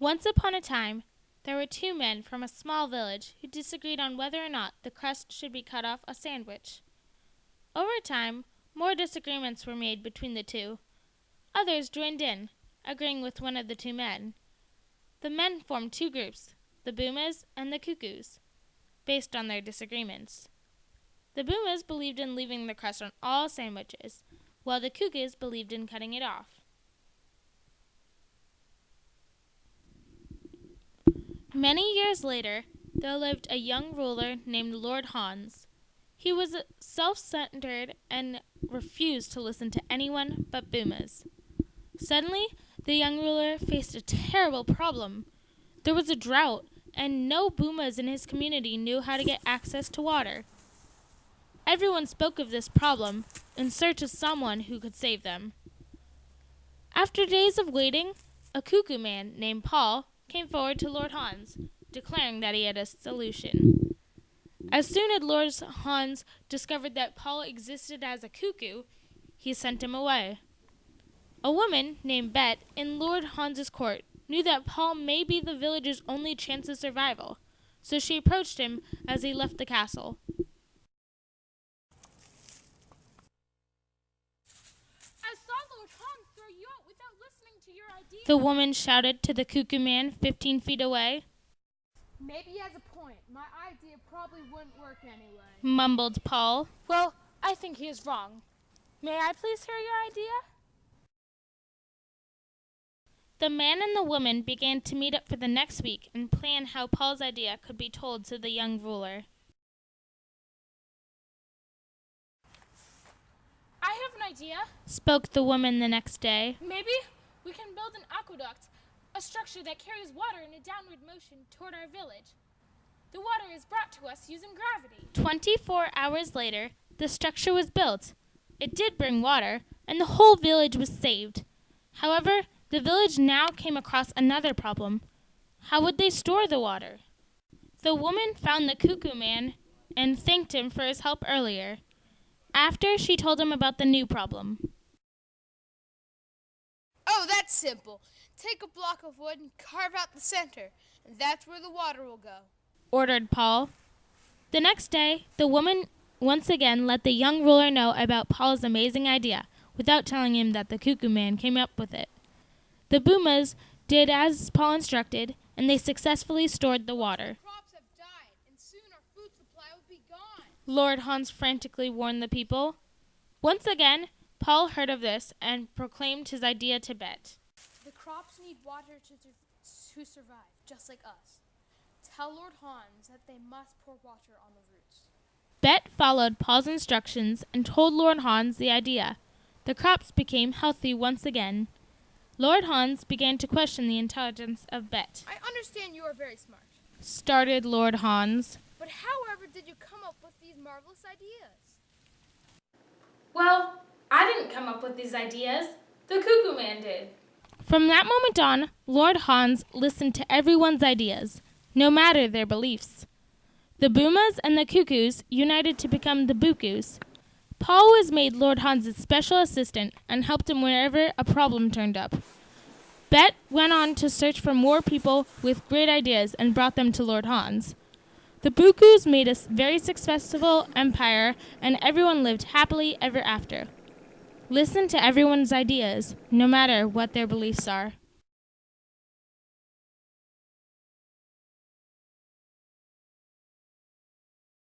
Once upon a time, there were two men from a small village who disagreed on whether or not the crust should be cut off a sandwich. Over time, more disagreements were made between the two. Others joined in, agreeing with one of the two men. The men formed two groups, the Boomas and the Coocoos, based on their disagreements. The Boomas believed in leaving the crust on all sandwiches, while the Coocoos believed in cutting it off. Many years later, there lived a young ruler named Lord Hans. He was self-centered and refused to listen to anyone but Boomas. Suddenly, the young ruler faced a terrible problem. There was a drought, and no Boomas in his community knew how to get access to water. Everyone spoke of this problem in search of someone who could save them. After days of waiting, a cuckoo man named Paul came forward to Lord Hans, declaring that he had a solution. As soon as Lord Hans discovered that Paul existed as a cuckoo, he sent him away. A woman named Bet in Lord Hans's court knew that Paul may be the village's only chance of survival, so she approached him as he left the castle. I saw Lord Hans throw you out without listening to your idea. The woman shouted to the cuckoo man 15 feet away. Maybe he has a point. My idea probably wouldn't work anyway. Mumbled Paul. Well, I think he is wrong. May I please hear your idea? The man and the woman began to meet up for the next week and plan how Paul's idea could be told to the young ruler. I have an idea. Spoke the woman the next day. Maybe we can build an aqueduct, a structure that carries water in a downward motion toward our village. The water is brought to us using gravity. 24 hours later, the structure was built. It did bring water, and the whole village was saved. However, the village now came across another problem. How would they store the water? The woman found the cuckoo man and thanked him for his help earlier. After, she told him about the new problem. Oh, that's simple. Take a block of wood and carve out the center, and that's where the water will go, ordered Paul. The next day, the woman once again let the young ruler know about Paul's amazing idea, without telling him that the cuckoo man came up with it. The Boomas did as Paul instructed, and they successfully stored the water. crops have died, and soon our food supply will be gone. Lord Hans frantically warned the people. Once again, Paul heard of this and proclaimed his idea to Bet. The crops need water to survive, just like us. Tell Lord Hans that they must pour water on the roots. Bet followed Paul's instructions and told Lord Hans the idea. The crops became healthy once again. Lord Hans began to question the intelligence of Bet. I understand you are very smart. Started Lord Hans. But however did you come up with these marvelous ideas? Well, I didn't come up with these ideas. The cuckoo man did. From that moment on, Lord Hans listened to everyone's ideas, no matter their beliefs. The Boomas and the Coocoos united to become the Boocoos. Paul was made Lord Hans' special assistant and helped him whenever a problem turned up. Bet went on to search for more people with great ideas and brought them to Lord Hans. The Boocoos made a very successful empire, and everyone lived happily ever after. Listen to everyone's ideas, no matter what their beliefs are.